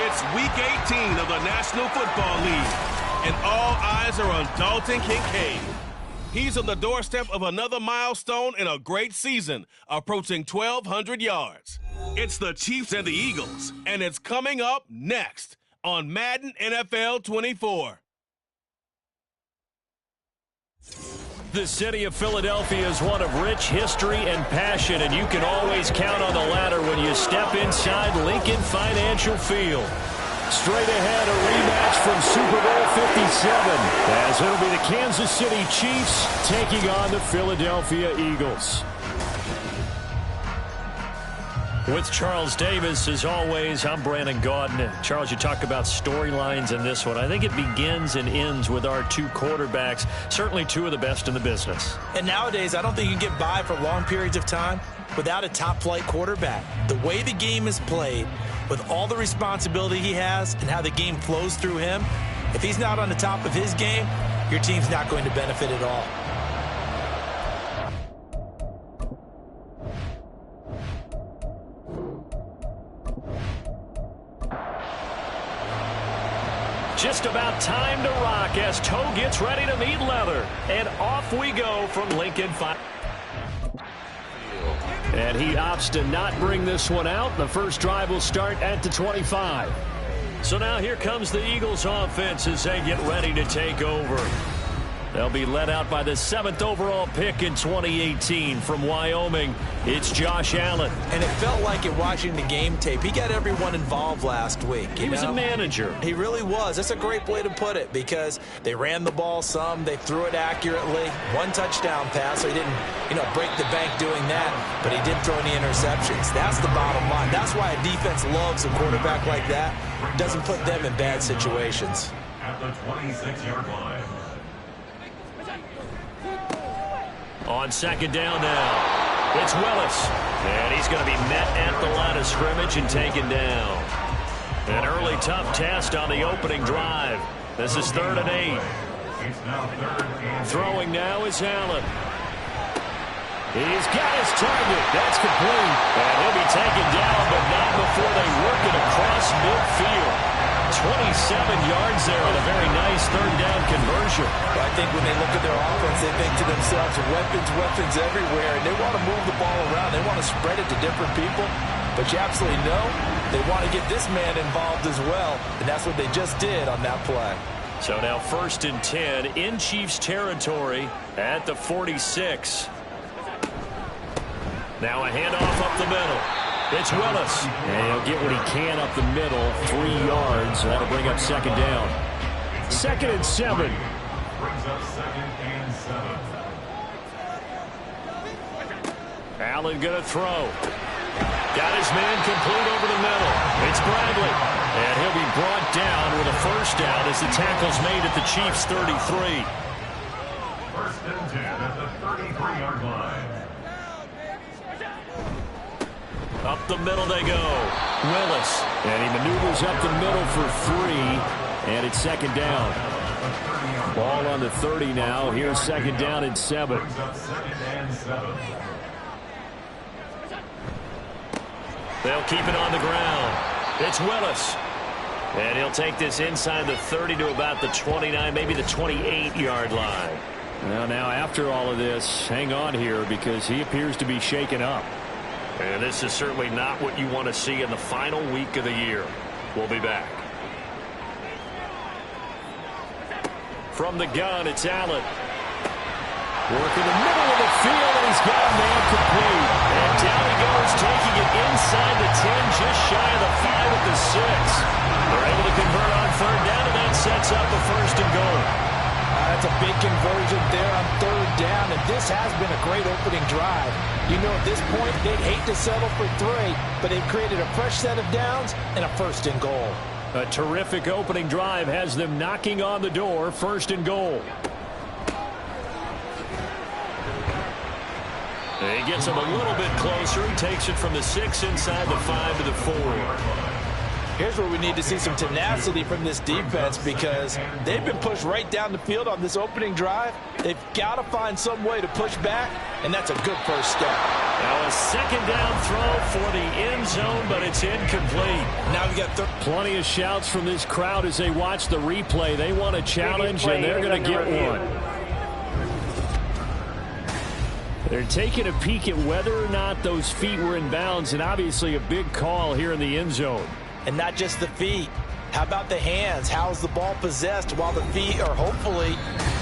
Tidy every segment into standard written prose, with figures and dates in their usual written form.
It's Week 18 of the National Football League, and all eyes are on Dalton Kincaid. He's on the doorstep of another milestone in a great season, approaching 1,200 yards. It's the Chiefs and the Eagles, and it's coming up next on Madden NFL 24. The city of Philadelphia is one of rich history and passion, and you can always count on the ladder when you step inside Lincoln Financial Field. Straight ahead, a rematch from Super Bowl 57, as it'll be the Kansas City Chiefs taking on the Philadelphia Eagles. With Charles Davis, as always, I'm Brandon Gaudin. Charles, you talk about storylines in this one. I think it begins and ends with our two quarterbacks, certainly two of the best in the business. And nowadays, I don't think you can get by for long periods of time without a top-flight quarterback. The way the game is played, with all the responsibility he has and how the game flows through him, if he's not on the top of his game, your team's not going to benefit at all. just about time to rock as toe gets ready to meet leather. And off we go from Lincoln. And he opts to not bring this one out. The first drive will start at the 25. So now here comes the Eagles offense as they get ready to take over. They'll be led out by the 7th overall pick in 2018 from Wyoming. It's Josh Allen. And it felt like it watching the game tape. He got everyone involved last week. He was a manager. He really was. That's a great way to put it because they ran the ball some. They threw it accurately. One touchdown pass. So he didn't, break the bank doing that, but he did throw any interceptions. That's the bottom line. That's why a defense loves a quarterback like that. Doesn't put them in bad situations. At the 26-yard line. On second down now, it's Willis. And he's going to be met at the line of scrimmage and taken down. An early tough test on the opening drive. This is 3rd and 8. It's now 3rd and 8. Throwing now is Allen. He's got his target. That's complete. And he'll be taken down, but not before they work it across midfield. 27 yards there on a very nice 3rd down conversion. I think when they look at their offense, they think to themselves, weapons everywhere, and they want to move the ball around. They want to spread it to different people, but you absolutely know they want to get this man involved as well, and that's what they just did on that play. So now 1st and 10 in Chiefs territory at the 46. Now a handoff up the middle. It's Willis. And he'll get what he can up the middle. 3 yards. That'll bring up 2nd down. 2nd and 7. Brings up 2nd and 7. Allen going to throw. Got his man complete over the middle. It's Bradley. And he'll be brought down with a 1st down as the tackle's made at the Chiefs' 33. 1st and 10 at the 33-yard line. Up the middle they go. Willis. And he maneuvers up the middle for 3. And it's 2nd down. Ball on the 30 now. Here's 2nd down and 7. Brings up 2nd and 7. They'll keep it on the ground. It's Willis. And he'll take this inside the 30 to about the 29, maybe the 28-yard line. Well, now after all of this, hang on here because he appears to be shaken up. And this is certainly not what you want to see in the final week of the year. We'll be back. From the gun, it's Allen. Working the middle of the field, and he's got a man complete. And down he goes, taking it inside the 10, just shy of the 5 at the 6. They're able to convert on 3rd down, and that sets up a 1st and goal. That's a big conversion there on 3rd down, and this has been a great opening drive. At this point, they'd hate to settle for 3, but they've created a fresh set of downs and a 1st and goal. A terrific opening drive has them knocking on the door, 1st and goal. He gets him a little bit closer. He takes it from the 6 inside the 5 to the 4. Here's where we need to see some tenacity from this defense because they've been pushed right down the field on this opening drive. They've got to find some way to push back, and that's a good first step. Now a 2nd down throw for the end zone, but it's incomplete. Now we got plenty of shouts from this crowd as they watch the replay. They want a challenge, and they're going to get one. They're taking a peek at whether or not those feet were in bounds, and obviously a big call here in the end zone. And not just the feet. How about the hands? How's the ball possessed while the feet are hopefully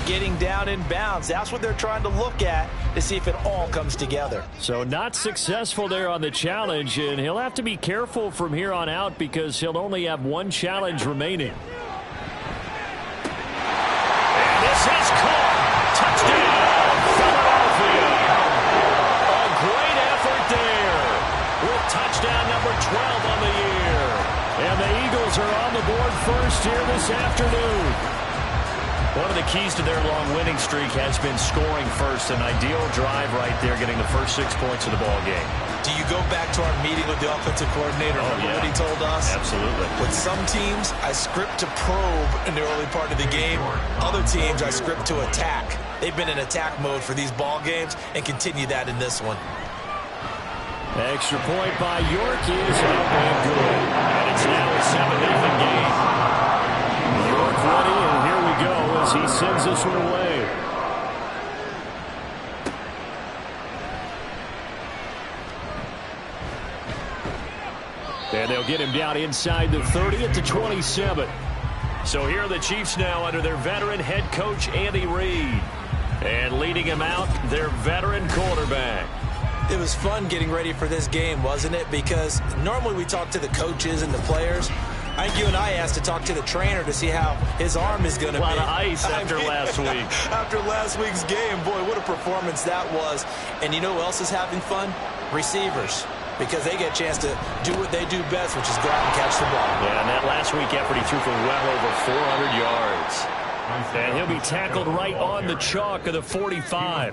getting down in bounds? That's what they're trying to look at to see if it all comes together. So not successful there on the challenge, and he'll have to be careful from here on out because he'll only have 1 challenge remaining. And this is caught. Touchdown, Philadelphia. A great effort there with touchdown number 12 on the year. And the Eagles are on the board first here this afternoon. One of the keys to their long winning streak has been scoring first. An ideal drive right there, getting the first 6 points of the ball game. Do you go back to our meeting with the offensive coordinator? Remember what he told us? Absolutely. With some teams, I script to probe in the early part of the game. Other teams, I script to attack. They've been in attack mode for these ball games and continue that in this one. Extra point by York is up and good. And it's now a 7-0 game. York as he sends this one away. And they'll get him down inside the 30 at the 27. So here are the Chiefs now under their veteran head coach, Andy Reid. And leading him out, their veteran quarterback. It was fun getting ready for this game, wasn't it? Because normally we talk to the coaches and the players. I think you and I asked to talk to the trainer to see how his arm is going to be. A lot of ice after last week. After last week's game, boy, what a performance that was. And you know who else is having fun? Receivers. Because they get a chance to do what they do best, which is go out and catch the ball. Yeah, and that last week effort, he threw for well over 400 yards. And he'll be tackled right on the chalk of the 45.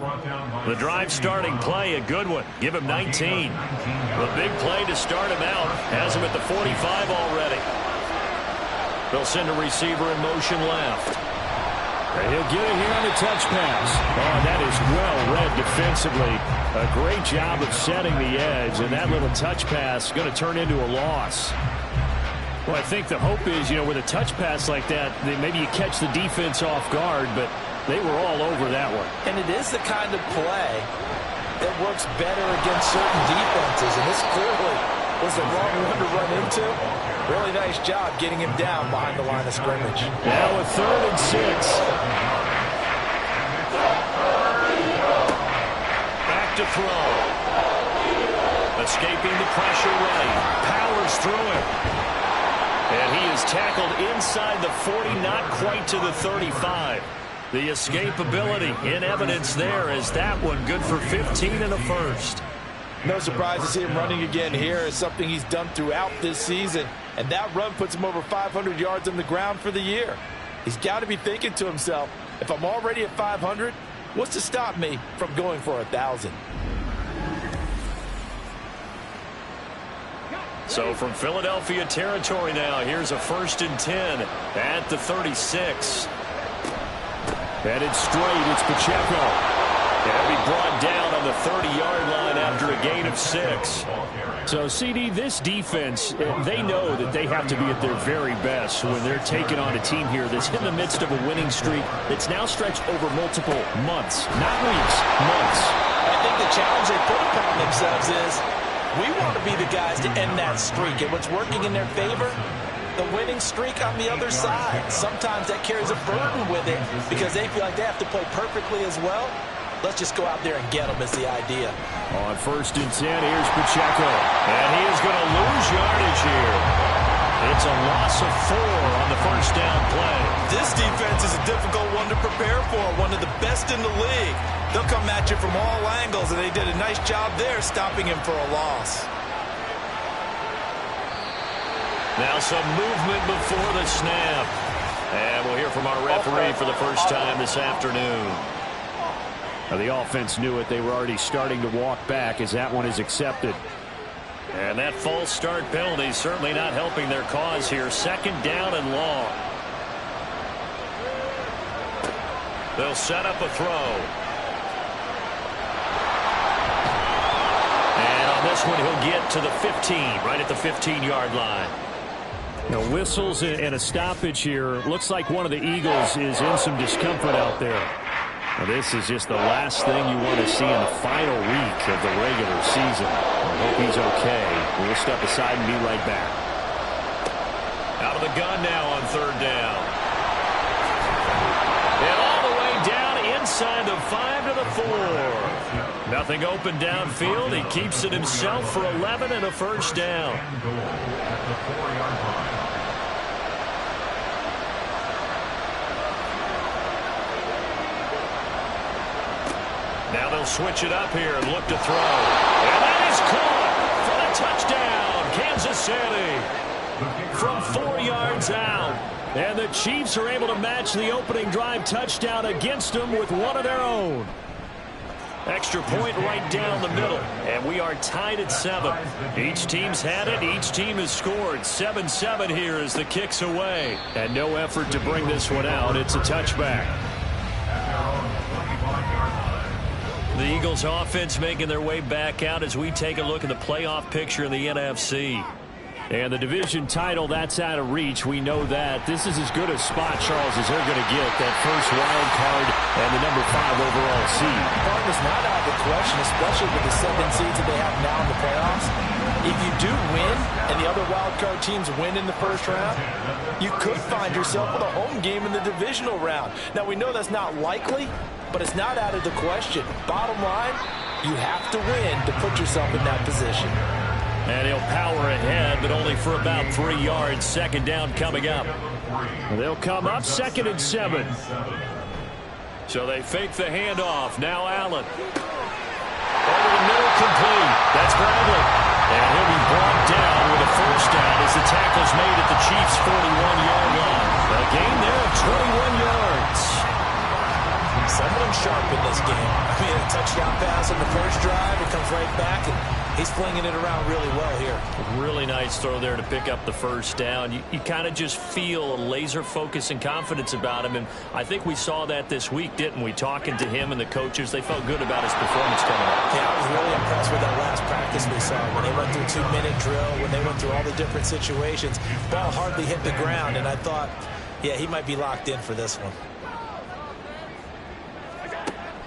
The drive starting play, a good one. Give him 19. The big play to start him out. Has him at the 45 already. They'll send a receiver in motion left. And he'll get it here on the touch pass. Oh, that is well read defensively. A great job of setting the edge, and that little touch pass is going to turn into a loss. Well, I think the hope is, with a touch pass like that, maybe you catch the defense off guard, but they were all over that one. And it is the kind of play that works better against certain defenses, and this clearly was the wrong one to run into. Really nice job getting him down behind the line of scrimmage. Now a 3rd and 6. Back to throw. Escaping the pressure right. Powers through it. And he is tackled inside the 40, not quite to the 35. The escapability in evidence there as that one good for 15 and a first. No surprise to see him running again here. It's something he's done throughout this season. And that run puts him over 500 yards on the ground for the year. He's got to be thinking to himself, if I'm already at 500, what's to stop me from going for 1,000? So from Philadelphia territory now, here's a 1st and 10 at the 36. Headed straight, it's Pacheco. He'll be brought down on the 30-yard line after a gain of 6. So, CD, this defense, they know that they have to be at their very best when they're taking on a team here that's in the midst of a winning streak that's now stretched over multiple months, not weeks, months. I think the challenge they put upon themselves is we want to be the guys to end that streak. And what's working in their favor? The winning streak on the other side. Sometimes that carries a burden with it because they feel like they have to play perfectly as well. Let's just go out there and get them is the idea. On 1st and 10, here's Pacheco. And he is going to lose yardage here. It's a loss of 4 on the 1st down play. This defense is a difficult one to prepare for, one of the best in the league. They'll come at you from all angles, and they did a nice job there stopping him for a loss. Now some movement before the snap. And we'll hear from our referee for the first time this afternoon. Now the offense knew it. They were already starting to walk back as that one is accepted. And that false start penalty is certainly not helping their cause here. 2nd down and long. They'll set up a throw. And on this one, he'll get to the 15, right at the 15-yard line. Whistles and a stoppage here. Looks like one of the Eagles is in some discomfort out there. Now, this is just the last thing you want to see in the final week of the regular season. I hope he's okay. We'll step aside and be right back. Out of the gun now on 3rd down. And all the way down inside the 5 to the 4. Nothing open downfield. He keeps it himself for 11 and a 1st down. Now they'll switch it up here and look to throw. And that is caught for the touchdown, Kansas City. From 4 yards out. And the Chiefs are able to match the opening drive touchdown against them with one of their own. Extra point right down the middle. And we are tied at 7. Each team's had it. Each team has scored. 7-7 here as the kick's away. And no effort to bring this one out. It's a touchback. The Eagles offense making their way back out as we take a look at the playoff picture in the NFC. And the division title, that's out of reach. We know that. This is as good a spot, Charles, as they're going to get. That first wild card and the number 5 overall seed. Part is not out of the question, especially with the 7 seeds that they have now in the playoffs. If you do win and the other wild card teams win in the first round, you could find yourself with a home game in the divisional round. Now, we know that's not likely, but it's not out of the question. Bottom line, you have to win to put yourself in that position. And he'll power ahead, but only for about 3 yards. Second down coming up. They'll come up 2nd and 7. So they fake the handoff. Now Allen. Over the middle, complete. That's Bradley. And he'll be brought down with a first down as the tackle's made at the Chiefs' 41-yard line. A gain there of 21 yards. Someone sharp in this game. I mean, a touchdown pass on the first drive. It comes right back, and he's flinging it around really well here. Really nice throw there to pick up the first down. You kind of just feel a laser focus and confidence about him, and I think we saw that this week, didn't we? Talking to him and the coaches, they felt good about his performance coming up. Yeah, I was really impressed with that last practice we saw. When they went through a 2-minute drill, when they went through all the different situations, ball hardly hit the ground, and I thought, yeah, he might be locked in for this one.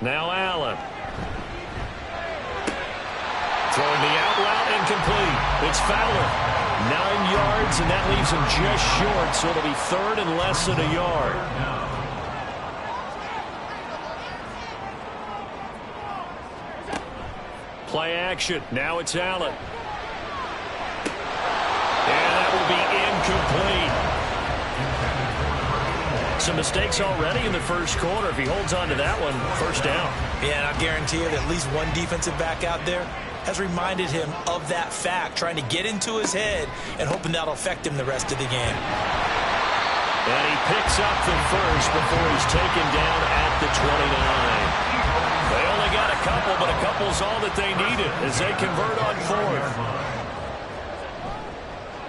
Now Allen. Throwing the out route incomplete. It's Fowler. 9 yards, and that leaves him just short, so it'll be 3rd and less than a yard. Play action. Now it's Allen. And that will be incomplete. Some mistakes already in the first quarter. If he holds on to that one, first down. Yeah, and I guarantee you that at least one defensive back out there has reminded him of that fact, trying to get into his head and hoping that'll affect him the rest of the game. And he picks up the first before he's taken down at the 29. They only got a couple, but a couple's all that they needed as they convert on 4th.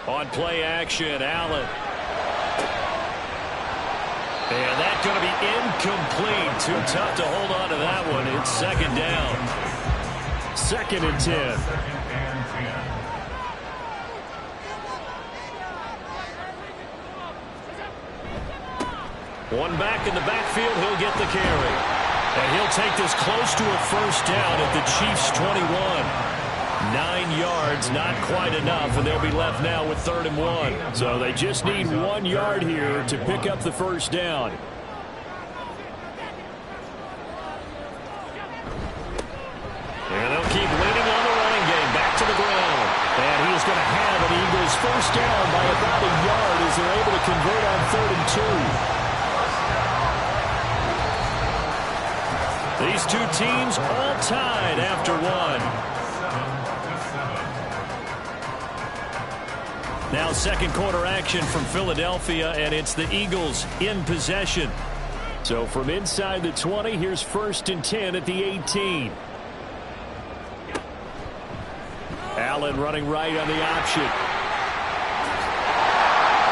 On play action, Allen. And that's going to be incomplete. Too tough to hold on to that one. It's 2nd down. 2nd and 10. One back in the backfield. He'll get the carry. And he'll take this close to a first down at the Chiefs' 21. 9 yards, not quite enough, and they'll be left now with 3rd and 1. So they just need 1 yard here to pick up the first down. And they'll keep leaning on the running game. Back to the ground. And he's going to have an Eagles first down by about a yard as they're able to convert on 3rd and 2. These two teams all tied after 1. Now 2nd quarter action from Philadelphia, and it's the Eagles in possession. So from inside the 20, here's 1st and 10 at the 18. Allen running right on the option.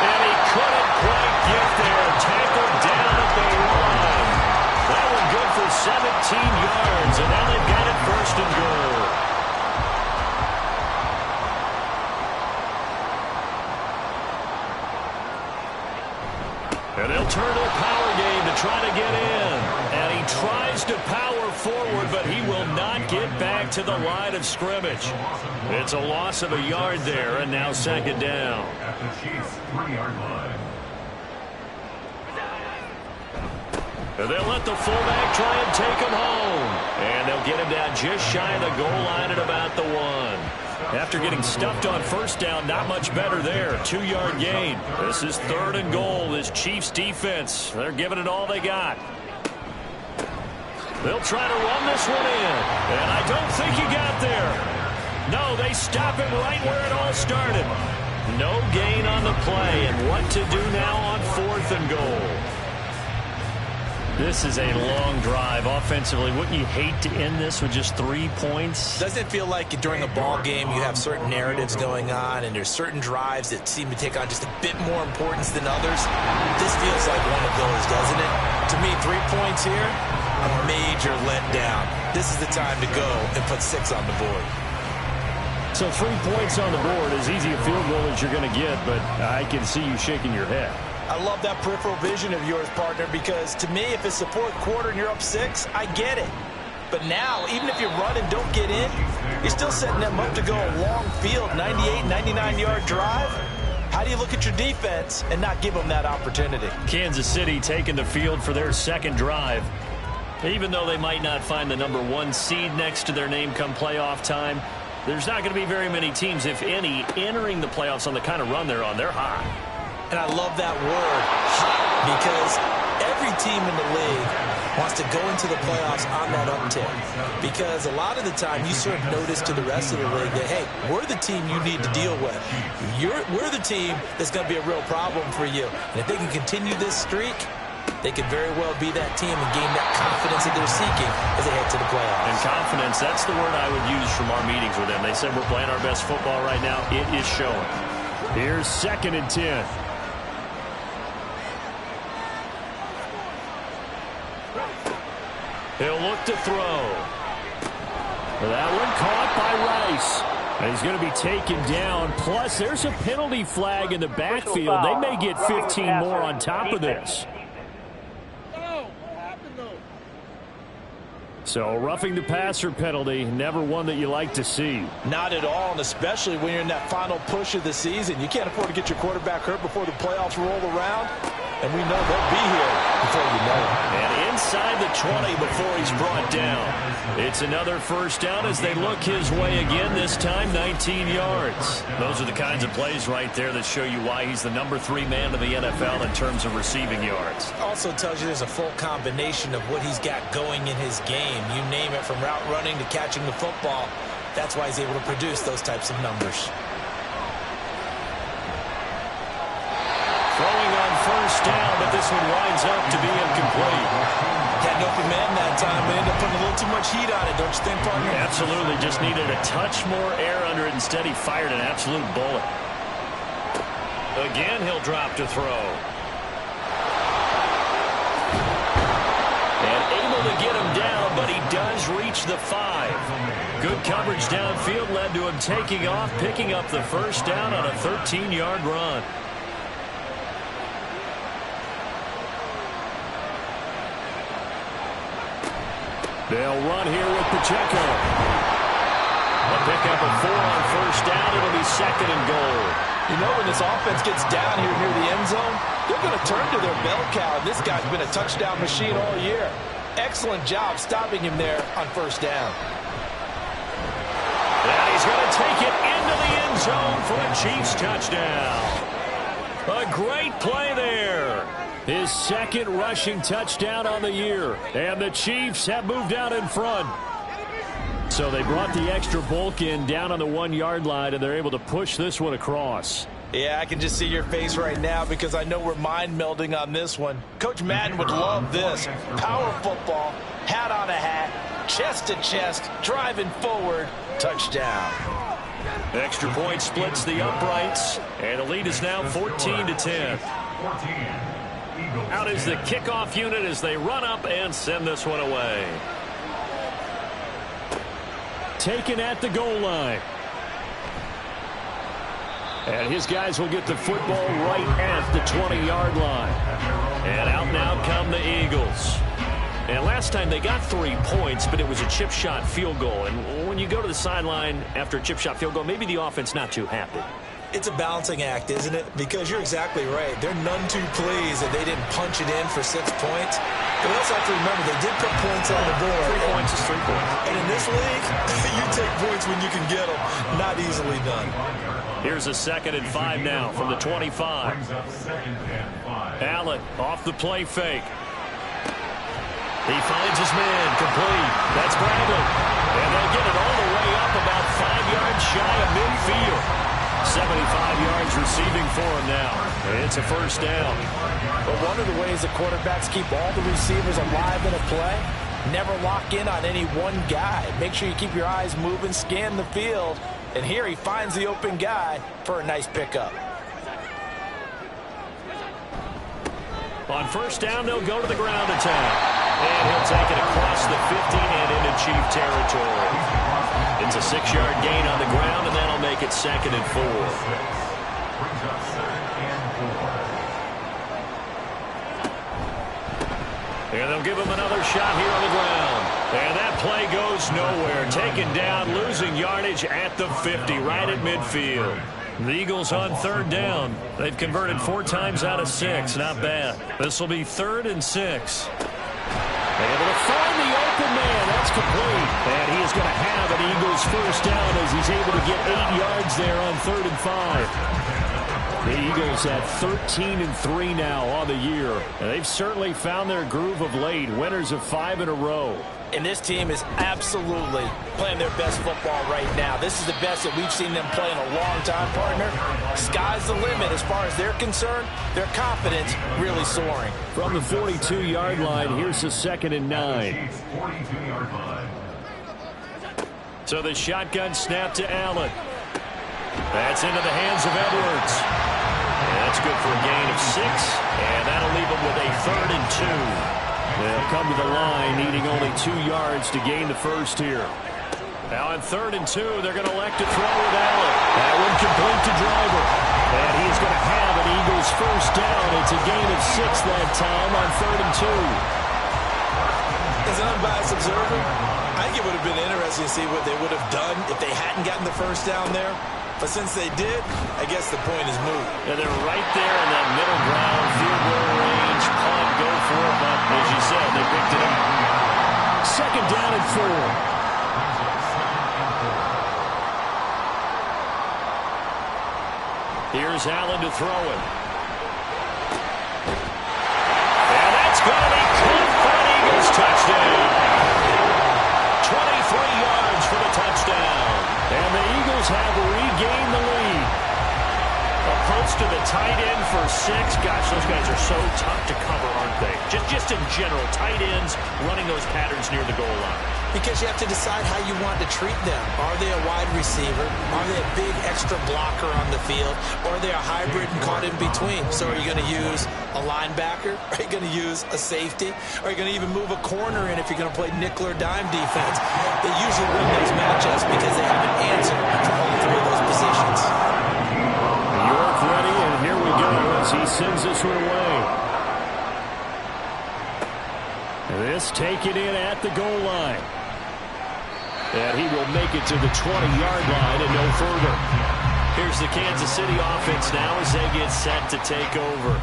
And he couldn't quite get there. Tackled down at the 1. That one good for 17 yards, and now they've got it 1st and goal. And they'll turn to a power game to try to get in. And he tries to power forward, but he will not get back to the line of scrimmage. It's a loss of a yard there, and now 2nd down. At the Chiefs' 3-yard line. And they'll let the fullback try and take him home. And they'll get him down just shy of the goal line at about the 1. After getting stuffed on first down, not much better there. 2-yard gain. This is 3rd and goal. This Chiefs defense, they're giving it all they got. They'll try to run this one in. And I don't think he got there. No, they stop him right where it all started. No gain on the play. And what to do now on 4th and goal? This is a long drive offensively. Wouldn't you hate to end this with just 3 points? Doesn't it feel like during a ball game you have certain narratives going on and there's certain drives that seem to take on just a bit more importance than others? This feels like one of those, doesn't it? To me, 3 points here, a major letdown. This is the time to go and put 6 on the board. So 3 points on the board, as easy a field goal as you're going to get, but I can see you shaking your head. I love that peripheral vision of yours, partner, because to me, if it's the fourth quarter and you're up 6, I get it. But now, even if you run and don't get in, you're still setting them up to go a long field, 98, 99-yard drive. How do you look at your defense and not give them that opportunity? Kansas City taking the field for their second drive. Even though they might not find the number 1 seed next to their name come playoff time, there's not going to be very many teams, if any, entering the playoffs on the kind of run they're on. They're hot. And I love that word, hot, because every team in the league wants to go into the playoffs on that uptick. Because a lot of the time you sort of notice to the rest of the league that, hey, we're the team you need to deal with. We're the team that's going to be a real problem for you. And if they can continue this streak, they could very well be that team and gain that confidence that they're seeking as they head to the playoffs. And confidence, that's the word I would use from our meetings with them. They said we're playing our best football right now. It is showing. Here's 2nd and 10. He'll look to throw. That one caught by Rice. And he's going to be taken down. Plus, there's a penalty flag in the backfield. They may get 15 more on top of this. So, roughing the passer penalty, never one that you like to see. Not at all, and especially when you're in that final push of the season. You can't afford to get your quarterback hurt before the playoffs roll around. And we know they'll be here before you know it. And inside the 20 before he's brought down. It's another first down as they look his way again, this time 19 yards. Those are the kinds of plays right there that show you why he's the number 3 man in the NFL in terms of receiving yards. Also tells you there's a full combination of what he's got going in his game. You name it, from route running to catching the football. That's why he's able to produce those types of numbers. Throwing on first down, but this one winds up to be incomplete. Had an open man that time, but ended up putting a little too much heat on it, don't you think, partner? Absolutely. Just needed a touch more air under it. Instead, he fired an absolute bullet. Again, he'll drop to throw. And able to get him down, but he does reach the 5. Good coverage downfield led to him taking off, picking up the first down on a 13-yard run. They'll run here with Pacheco. A pickup of 4 on first down. It'll be 2nd and goal. You know, when this offense gets down here near the end zone, they're going to turn to their bell cow. This guy's been a touchdown machine all year. Excellent job stopping him there on first down. And he's going to take it into the end zone for a Chiefs touchdown. A great play there. His 2nd rushing touchdown on the year. And the Chiefs have moved out in front. So they brought the extra bulk in down on the 1-yard line, and they're able to push this one across. Yeah, I can just see your face right now because I know we're mind melding on this one. Coach Madden would love this. Power football, hat on a hat, chest to chest, driving forward, touchdown. Extra point splits the uprights, and the lead is now 14-10. Out is the kickoff unit as they run up and send this one away. Taken at the goal line. And his guys will get the football right at the 20-yard line. And out now come the Eagles. And last time they got 3 points, but it was a chip shot field goal. And when you go to the sideline after a chip shot field goal, maybe the offense not too happy. It's a balancing act, isn't it? Because you're exactly right. They're none too pleased that they didn't punch it in for 6 points. But we also have to remember they did put points on the board. 3 points is 3 points. And in this league, you take points when you can get them. Not easily done. Here's a 2nd and 5 now from the 25. Allen off the play fake. He finds his man complete. That's Bradley. And they'll get it all the way up about 5 yards shy of midfield. 75 yards receiving for him now. It's a first down. But one of the ways the quarterbacks keep all the receivers alive in a play, never lock in on any one guy. Make sure you keep your eyes moving, scan the field. And here he finds the open guy for a nice pickup. On first down, they'll go to the ground attack. And he'll take it across the 50 and into Chief territory. It's a 6-yard gain on the ground, and that'll make it 2nd and 4. And they'll give him another shot here on the ground. And that play goes nowhere. Taken down, losing yardage at the 50, right at midfield. The Eagles on 3rd down. They've converted 4 times out of 6. Not bad. This will be 3rd and 6. Able to find the open man. That's complete. And he is going to have an Eagles first down as he's able to get 8 yards there on 3rd and 5. The Eagles at 13-3 now on the year. And they've certainly found their groove of late. Winners of 5 in a row. And this team is absolutely playing their best football right now. This is the best that we've seen them play in a long time, partner. Sky's the limit as far as they're concerned. Their confidence really soaring. From the 42-yard line, here's the 2nd and 9. So the shotgun snap to Allen. That's into the hands of Edwards. And that's good for a gain of 6. And that'll leave them with a 3rd and 2. They'll come to the line, needing only 2 yards to gain the first here. Now on 3rd and 2, they're going to elect to throw with Allen. That one complete to Driver. And he's going to have an Eagles first down. It's a gain of 6 that time on 3rd and 2. As an unbiased observer, I think it would have been interesting to see what they would have done if they hadn't gotten the first down there. But since they did, I guess the point is moot. And they're right there in that middle ground, field goal range, punt, go for it. But as you said, they picked it up. 2nd down and 4. Here's Allen to throw it. And that's going to be caught for an Eagles touchdown. 23 yards for the touchdown. And the Eagles have regained the lead. Approach to the tight end for 6. Gosh, those guys are so tough to cover, aren't they? Just in general, tight ends running those patterns near the goal line. Because you have to decide how you want to treat them. Are they a wide receiver? Are they a big extra blocker on the field? Or are they a hybrid and caught in between? So are you going to use a linebacker? Are you going to use a safety? Are you going to even move a corner in if you're going to play nickel or dime defense? They usually win those matchups because they have an answer for all 3 of those positions. York ready, and here we go as he sends this one away. This taken in at the goal line. And he will make it to the 20-yard line and no further. Here's the Kansas City offense now as they get set to take over.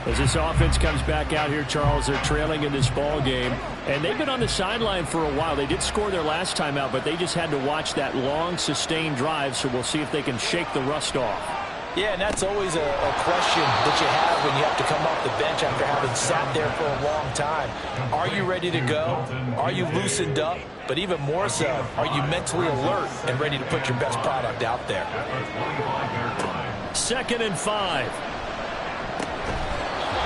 As this offense comes back out here, Charles, they're trailing in this ball game. And they've been on the sideline for a while. They did score their last time out, but they just had to watch that long, sustained drive. So we'll see if they can shake the rust off. Yeah, and that's always a question that you have when you have to come off the bench after having sat there for a long time. Are you ready to go? Are you loosened up? But even more so, are you mentally alert and ready to put your best product out there? 2nd and 5.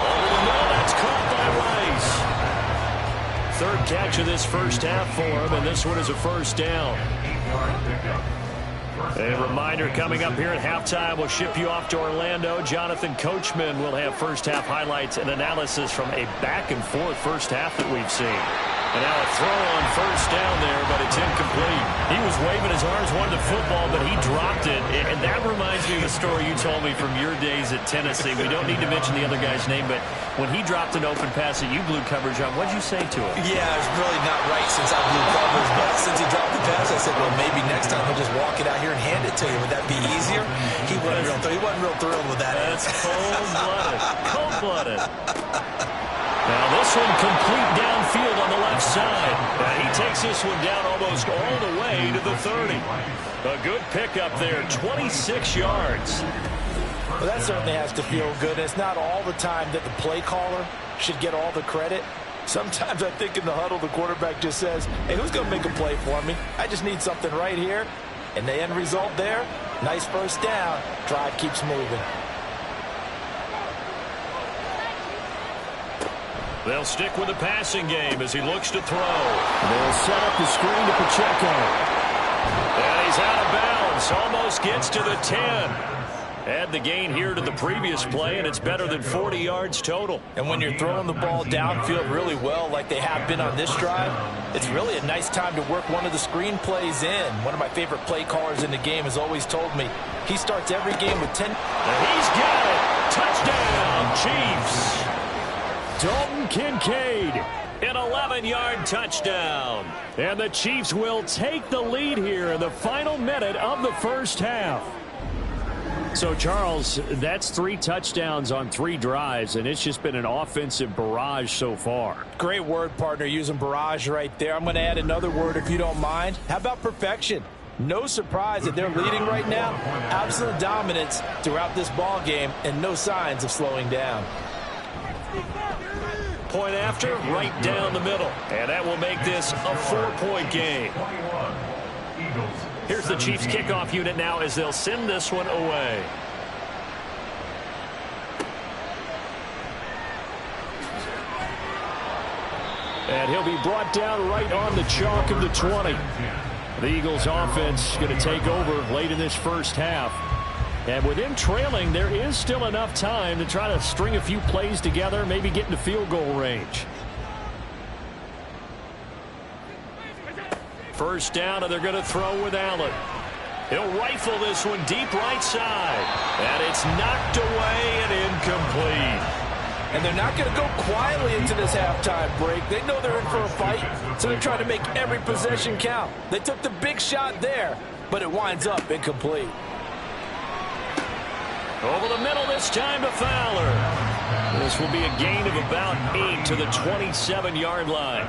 Over the middle, that's caught by Rice. 3rd catch of this first half for him, and this one is a first down. A reminder coming up here at halftime, we'll ship you off to Orlando. Jonathan Coachman will have first half highlights and analysis from a back-and-forth first half that we've seen. And now a throw on first down there, but it's incomplete. He was waving his arms, wanted the football, but he dropped it. And that reminds me of a story you told me from your days at Tennessee. We don't need to mention the other guy's name, but when he dropped an open pass that you blew coverage on, what'd you say to him? Yeah, it's really not right since I blew coverage, but since he dropped the pass, I said, well, maybe next time he'll just walk it out here and hand it to you. Would that be easier? He wasn't real thrilled with that. That's cold-blooded. Cold-blooded. Now this one complete downfield on the left side. He takes this one down almost all the way to the 30. A good pickup there, 26 yards. Well, that certainly has to feel good. It's not all the time that the play caller should get all the credit. Sometimes I think in the huddle, the quarterback just says, hey, who's going to make a play for me? I just need something right here. And the end result there, nice first down. Drive keeps moving. They'll stick with the passing game as he looks to throw. They'll set up the screen to Pacheco. And he's out of bounds. Almost gets to the 10. Add the gain here to the previous play, and it's better than 40 yards total. And when you're throwing the ball downfield really well like they have been on this drive, it's really a nice time to work one of the screen plays in. One of my favorite play callers in the game has always told me he starts every game with 10. And he's got it. Touchdown, Chiefs. Dalton Kincaid, an 11-yard touchdown. And the Chiefs will take the lead here in the final minute of the first half. So, Charles, that's 3 touchdowns on 3 drives, and it's just been an offensive barrage so far. Great word, partner, using barrage right there. I'm going to add another word if you don't mind. How about perfection? No surprise that they're leading right now. Absolute dominance throughout this ball game and no signs of slowing down. Point after, right down the middle. And that will make this a 4-point game. Here's the Chiefs kickoff unit now as they'll send this one away. And he'll be brought down right on the chalk of the 20. The Eagles offense going to take over late in this first half. And with them trailing, there is still enough time to try to string a few plays together, maybe get into field goal range. First down, and they're going to throw with Allen. He'll rifle this one deep right side. And it's knocked away and incomplete. And they're not going to go quietly into this halftime break. They know they're in for a fight, so they're trying to make every possession count. They took the big shot there, but it winds up incomplete. Over the middle this time to Fowler. This will be a gain of about 8 to the 27-yard line.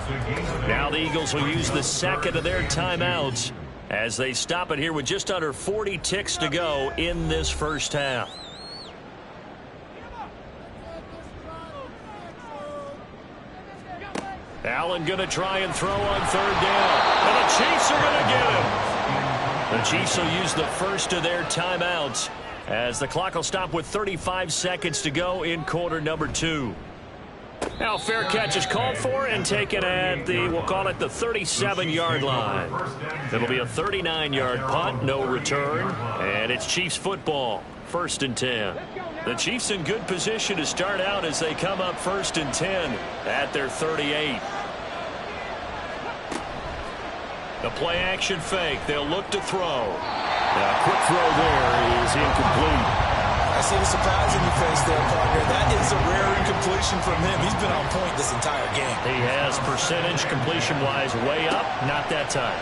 Now the Eagles will use the second of their timeouts as they stop it here with just under 40 ticks to go in this first half. Allen going to try and throw on third down. And the Chiefs are going to get him. The Chiefs will use the first of their timeouts as the clock will stop with 35 seconds to go in quarter number 2. Now fair catch is called for and taken at the, we'll call it the 37-yard line. It'll be a 39-yard punt, no return, and it's Chiefs football, 1st and 10. The Chiefs in good position to start out as they come up 1st and 10 at their 38. The play action fake. They'll look to throw. Now, quick throw there is incomplete. I see the surprise in your face there, partner. That is a rare incompletion from him. He's been on point this entire game. He has percentage completion-wise way up. Not that time.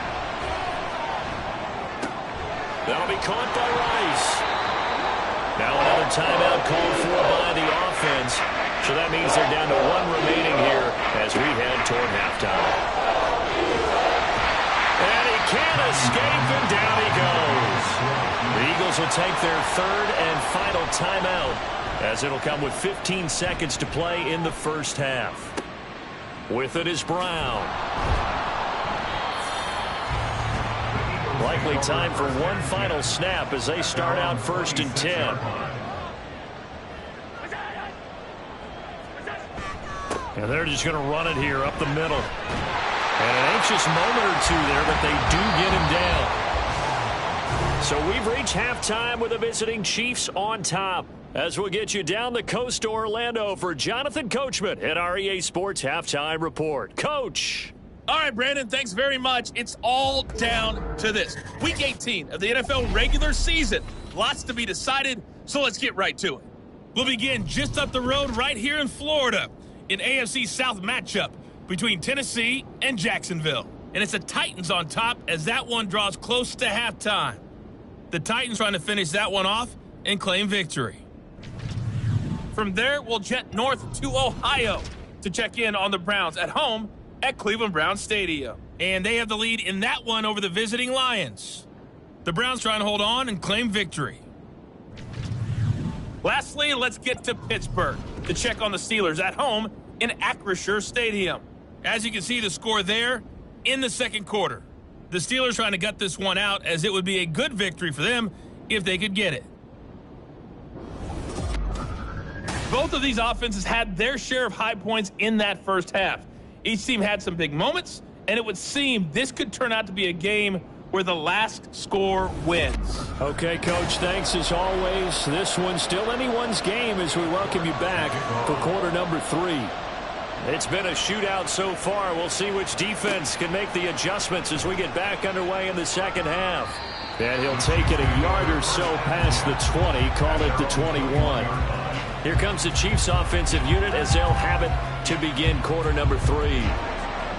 That'll be caught by Rice. Now another timeout called for by the offense. So that means they're down to 1 remaining here as we head toward halftime. And he can't escape, and down he goes. The Eagles will take their 3rd and final timeout as it'll come with 15 seconds to play in the first half. With it is Brown. Likely time for one final snap as they start out 1st and 10. And they're just going to run it here up the middle. And an anxious moment or two there, but they do get him down. So we've reached halftime with the visiting Chiefs on top. As we'll get you down the coast to Orlando for Jonathan Coachman at our EA Sports Halftime Report. Coach. All right, Brandon, thanks very much. It's all down to this. Week 18 of the NFL regular season. Lots to be decided, so let's get right to it. We'll begin just up the road right here in Florida, in AFC South matchup between Tennessee and Jacksonville. And it's the Titans on top as that one draws close to halftime. The Titans trying to finish that one off and claim victory. From there, we'll jet north to Ohio to check in on the Browns at home at Cleveland Browns Stadium. And they have the lead in that one over the visiting Lions. The Browns trying to hold on and claim victory. Lastly, let's get to Pittsburgh to check on the Steelers at home in Acrisure Stadium. As you can see the score there in the second quarter. The Steelers trying to gut this one out as it would be a good victory for them if they could get it. Both of these offenses had their share of high points in that first half. Each team had some big moments, and it would seem this could turn out to be a game where the last score wins. Okay, Coach, thanks as always. This one's still anyone's game as we welcome you back for quarter number 3. It's been a shootout so far. We'll see which defense can make the adjustments as we get back underway in the second half. And he'll take it a yard or so past the 20, call it the 21. Here comes the Chiefs offensive unit as they'll have it to begin quarter number 3.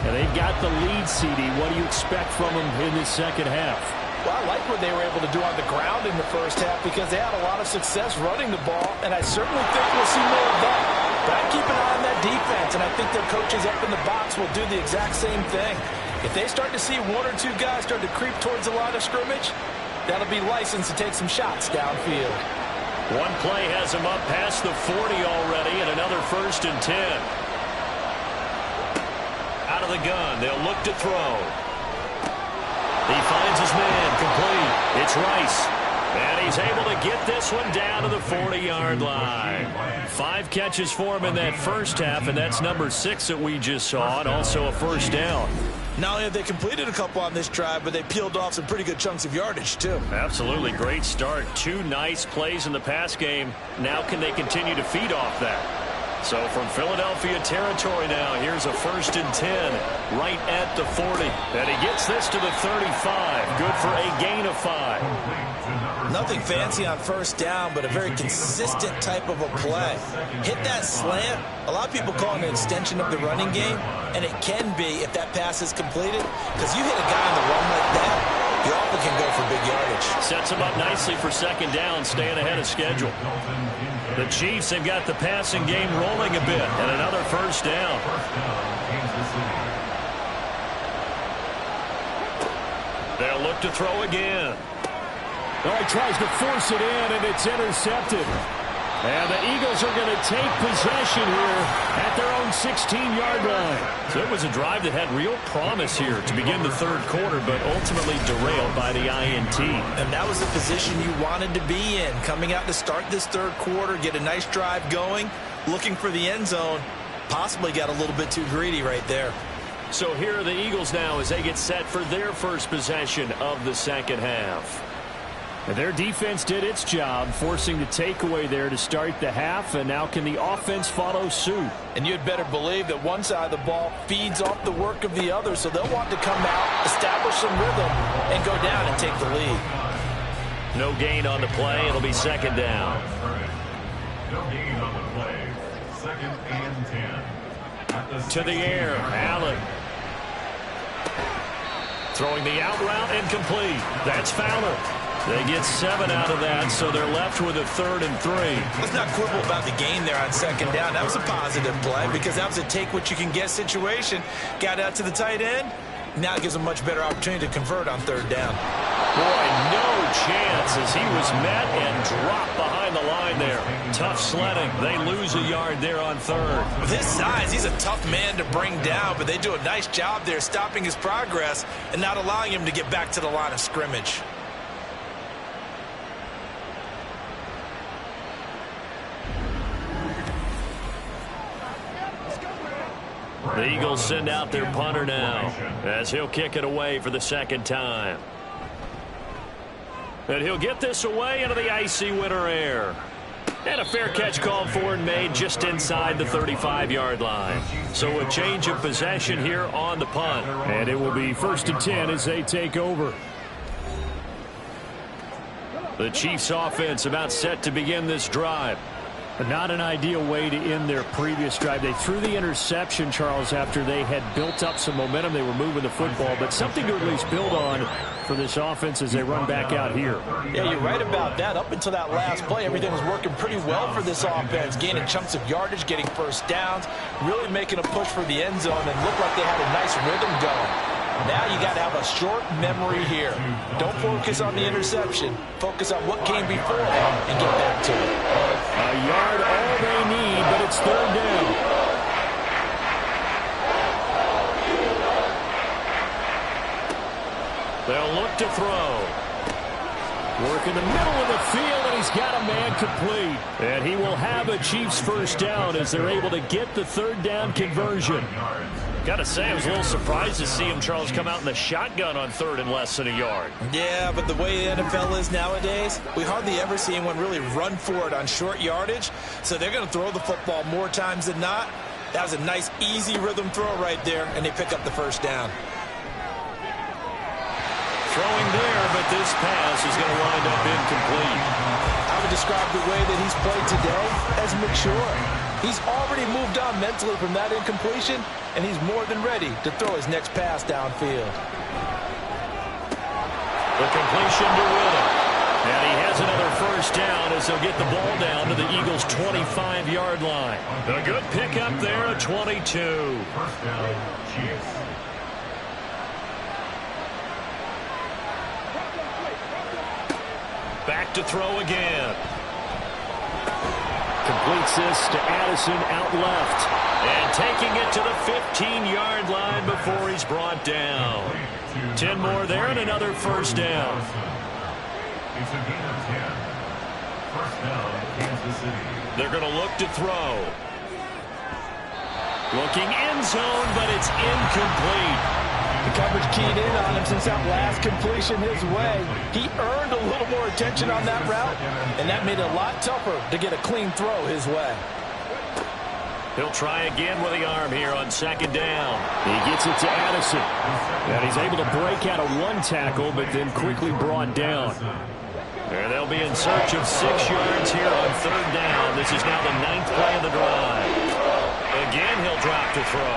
And they've got the lead, CD. What do you expect from them in this second half? Well, I like what they were able to do on the ground in the first half because they had a lot of success running the ball, and I certainly think we'll see more of that. But I keep an eye on that defense, and I think their coaches up in the box will do the exact same thing. If they start to see 1 or 2 guys start to creep towards the line of scrimmage, that'll be licensed to take some shots downfield. One play has him up past the 40 already, and another 1st and 10. Out of the gun, they'll look to throw. He finds his man, complete. It's Rice. And he's able to get this one down to the 40-yard line. 5 catches for him in that first half, and that's number 6 that we just saw, and also a first down. Not only have they completed a couple on this drive, but they peeled off some pretty good chunks of yardage, too. Absolutely. Great start. 2 nice plays in the pass game. Now can they continue to feed off that? So from Philadelphia territory now, here's a 1st and 10 right at the 40. And he gets this to the 35. Good for a gain of 5. Nothing fancy on first down, but a very consistent type of a play. Hit that slant. A lot of people call it an extension of the running game, and it can be if that pass is completed, because you hit a guy on the run like that, you often can go for big yardage. Sets him up nicely for second down, staying ahead of schedule. The Chiefs have got the passing game rolling a bit, and another first down. They'll look to throw again. Oh, he tries to force it in, and it's intercepted. And the Eagles are going to take possession here at their own 16-yard line. So it was a drive that had real promise here to begin the third quarter, but ultimately derailed by the INT. And that was the position you wanted to be in, coming out to start this third quarter, get a nice drive going, looking for the end zone. Possibly got a little bit too greedy right there. So here are the Eagles now as they get set for their first possession of the second half. And their defense did its job, forcing the takeaway there to start the half, and now can the offense follow suit? And you'd better believe that one side of the ball feeds off the work of the other, so they'll want to come out, establish some rhythm, and go down and take the lead. No gain on the play. It'll be second down. No gain on the play. 2nd and 10. To the air, Allen. Throwing the out route incomplete. That's Fowler. They get 7 out of that, so they're left with a 3rd and 3. Let's not quibble about the gain there on second down. That was a positive play because that was a take-what-you-can-get situation. Got out to the tight end. Now it gives them a much better opportunity to convert on 3rd down. Boy, no chance as he was met and dropped behind the line there. Tough sledding. They lose a yard there on 3rd. With his size, he's a tough man to bring down, but they do a nice job there stopping his progress and not allowing him to get back to the line of scrimmage. The Eagles send out their punter now as he'll kick it away for the second time. And he'll get this away into the icy winter air. And a fair catch called for and made just inside the 35-yard line. So a change of possession here on the punt. And it will be 1st and 10 as they take over. The Chiefs offense about set to begin this drive. But not an ideal way to end their previous drive. They threw the interception, Charles, after they had built up some momentum. They were moving the football, but something to at least build on for this offense as they run back out here. Yeah, you're right about that. Up until that last play, everything was working pretty well for this offense, gaining chunks of yardage, getting first downs, really making a push for the end zone, and looked like they had a nice rhythm going. Now you got to have a short memory here. Don't focus on the interception. Focus on what came before and get back to it. A yard all they need, but it's 3rd down. They'll look to throw. Work in the middle of the field, and he's got a man complete. And he will have a Chiefs first down as they're able to get the 3rd down conversion. Gotta say, I was a little surprised to see him, Charles, come out in the shotgun on 3rd and less than a yard. Yeah, but the way the NFL is nowadays, we hardly ever see anyone really run for it on short yardage. So they're going to throw the football more times than not. That was a nice, easy rhythm throw right there, and they pick up the first down. Throwing there, but this pass is going to wind up incomplete. I would describe the way that he's played today as mature. He's already moved on mentally from that incompletion, and he's more than ready to throw his next pass downfield. The completion to Willen. And he has another first down as he'll get the ball down to the Eagles' 25-yard line. A good pickup there at 22. First down, Chiefs. Back to throw again. Completes this to Addison out left. And taking it to the 15-yard line before he's brought down. 10 more there and another first down. It's a gain of 10. First down, Kansas City. They're going to look to throw. Looking end zone, but it's incomplete. The coverage keyed in on him since that last completion his way. He earned a little more attention on that route, and that made it a lot tougher to get a clean throw his way. He'll try again with the arm here on 2nd down. He gets it to Addison. And he's able to break out of one tackle, but then quickly brought down. And they'll be in search of 6 yards here on 3rd down. This is now the 9th play of the drive. Again, he'll drop to throw.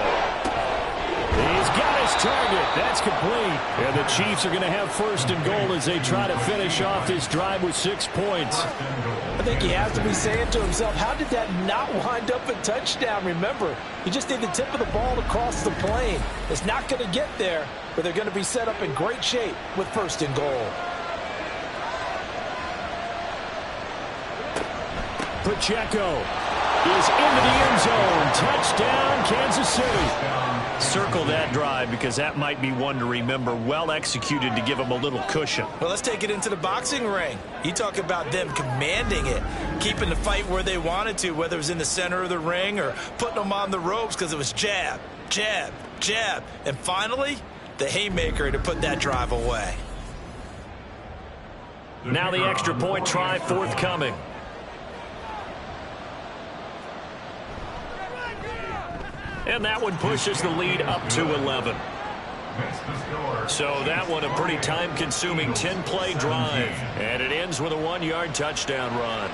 He's got his target. That's complete. And the Chiefs are going to have 1st and goal as they try to finish off this drive with 6 points. I think he has to be saying to himself, how did that not wind up a touchdown? Remember, you just need the tip of the ball to cross the plane. It's not going to get there, but they're going to be set up in great shape with 1st and goal. Pacheco is into the end zone. Touchdown, Kansas City. Circle that drive because that might be one to remember. Well executed to give them a little cushion. Well, let's take it into the boxing ring. You talk about them commanding it, keeping the fight where they wanted to, whether it was in the center of the ring or putting them on the ropes because it was jab, jab, jab. And finally, the haymaker to put that drive away. Now the extra point try forthcoming. And that one pushes the lead up to 11. So that one a pretty time-consuming 10-play drive. And it ends with a 1-yard touchdown run.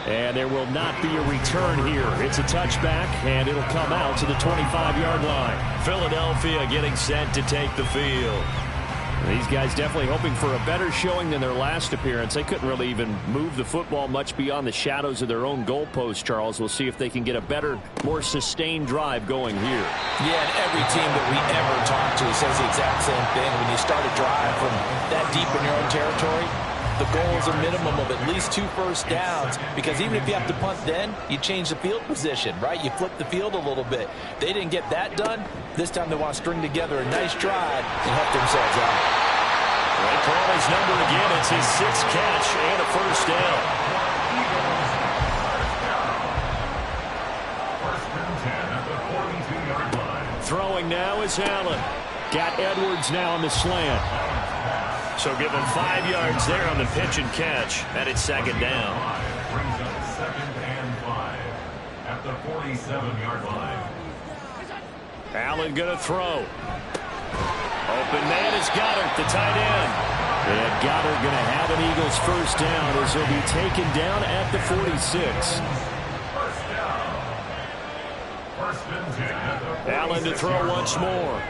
And there will not be a return here. It's a touchback, and it'll come out to the 25-yard line. Philadelphia getting set to take the field. These guys definitely hoping for a better showing than their last appearance. They couldn't really even move the football much beyond the shadows of their own goalpost, Charles. We'll see if they can get a better, more sustained drive going here. Yeah, and every team that we ever talk to says the exact same thing. When you start a drive from that deep in your own territory, the goal is a minimum of at least 2 first downs, because even if you have to punt then, you change the field position, right? You flip the field a little bit. They didn't get that done. This time they want to string together a nice drive and help themselves out. They call his number again. It's his 6th catch and a first down. Throwing now is Allen. Got Edwards now on the slant. So give him 5 yards there on the pitch and catch, and it's 2nd down. Brings up 2nd and 5 at the 47-yard line. Allen going to throw. Open man is Goddard, the tight end. And Goddard going to have an Eagles first down as he'll be taken down at the 46. First down. 1st and 10 at the 46. Allen to throw once more.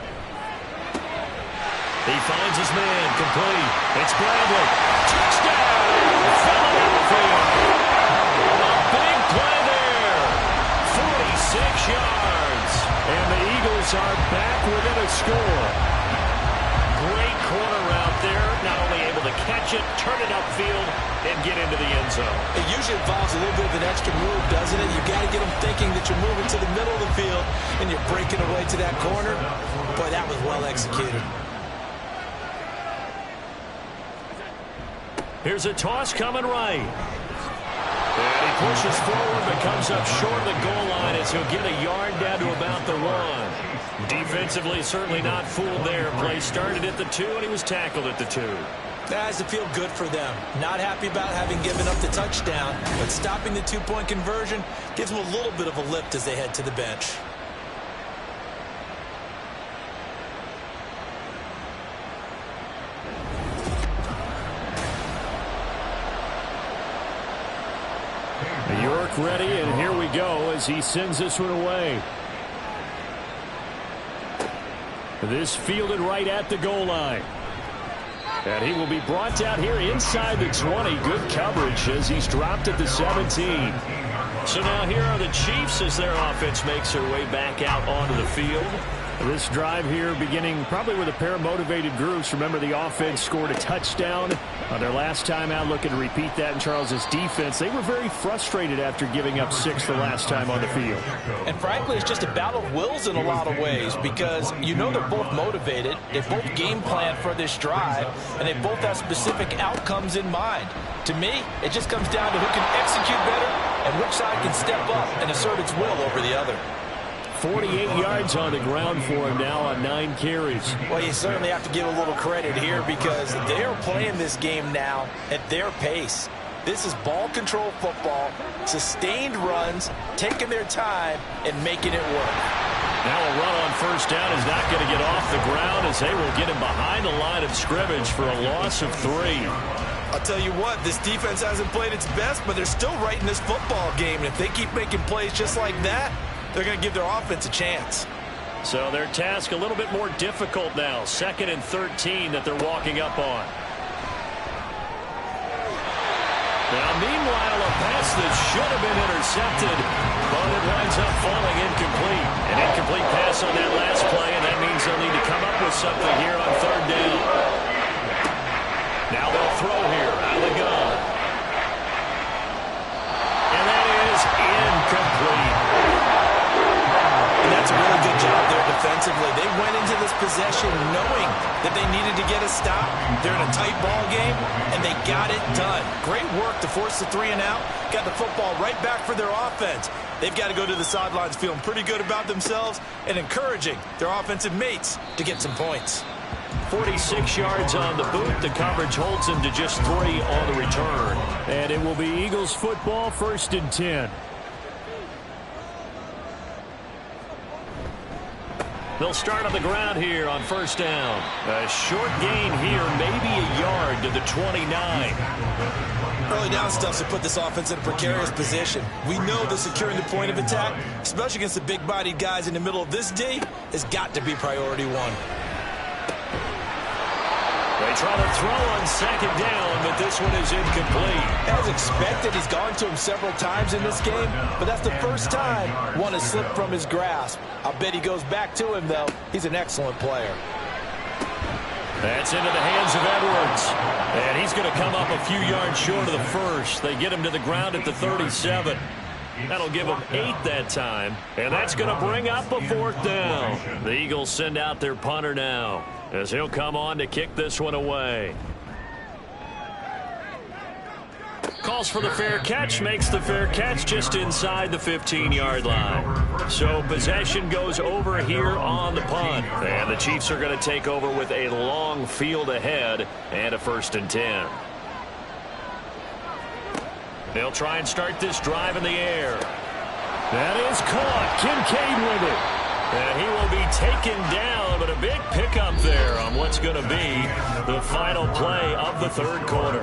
He finds his man, complete. It's Bradley. Touchdown! Philadelphia! A big play there. 46 yards. And the Eagles are back within a score. Great corner out there. Not only able to catch it, turn it upfield, and get into the end zone. It usually involves a little bit of an extra move, doesn't it? You've got to get them thinking that you're moving to the middle of the field and you're breaking away to that corner. Boy, that was well executed. Here's a toss coming right. And he pushes forward but comes up short of the goal line as he'll get a yard down to about the 1. Defensively, certainly not fooled there. Play started at the 2, and he was tackled at the 2. That has to feel good for them. Not happy about having given up the touchdown, but stopping the 2-point conversion gives them a little bit of a lift as they head to the bench. York ready, and here we go as he sends this one away. This fielded right at the goal line. And he will be brought down here inside the 20. Good coverage as he's dropped at the 17. So now here are the Chiefs as their offense makes their way back out onto the field. This drive here beginning probably with a pair of motivated groups. Remember, the offense scored a touchdown on their last time out, looking to repeat that in Charles's defense. They were very frustrated after giving up 6 the last time on the field. And frankly, it's just a battle of wills in a lot of ways because you know they're both motivated. They both game plan for this drive, and they both have specific outcomes in mind. To me, it just comes down to who can execute better and which side can step up and assert its will over the other. 48 yards on the ground for him now on 9 carries. Well, you certainly have to give a little credit here because they're playing this game now at their pace. This is ball control football, sustained runs, taking their time, and making it work. Now a run on first down is not going to get off the ground as they will get him behind the line of scrimmage for a loss of 3. I'll tell you what, this defense hasn't played its best, but they're still right in this football game. And if they keep making plays just like that, they're going to give their offense a chance. So their task a little bit more difficult now. 2nd and 13 that they're walking up on. Now, meanwhile, a pass that should have been intercepted, but it winds up falling incomplete. An incomplete pass on that last play, and that means they'll need to come up with something here on 3rd down. Now they'll throw here out of the gun. And that is incomplete. That's a really good job there defensively. They went into this possession knowing that they needed to get a stop. They're in a tight ball game, and they got it done. Great work to force the 3 and out. Got the football right back for their offense. They've got to go to the sidelines feeling pretty good about themselves and encouraging their offensive mates to get some points. 46 yards on the boot. The coverage holds him to just 3 on the return. And it will be Eagles football, 1st and 10. They'll start on the ground here on 1st down. A short gain here, maybe a yard to the 29. Early down stuff to put this offense in a precarious position. We know that securing the point of attack, especially against the big-bodied guys in the middle of this D, has got to be priority 1. They try to throw on 2nd down, but this one is incomplete. As expected, he's gone to him several times in this game, but that's the first time one has slipped from his grasp. I'll bet he goes back to him, though. He's an excellent player. That's into the hands of Edwards. And he's going to come up a few yards short of the first. They get him to the ground at the 37. That'll give them 8 that time. And that's going to bring up a 4th down. The Eagles send out their punter now as he'll come on to kick this one away. Calls for the fair catch, makes the fair catch just inside the 15-yard line. So possession goes over here on the punt. And the Chiefs are going to take over with a long field ahead and a 1st and 10. They'll try and start this drive in the air. That is caught. Kincaid with it. And he will be taken down, but a big pickup there on what's going to be the final play of the 3rd quarter.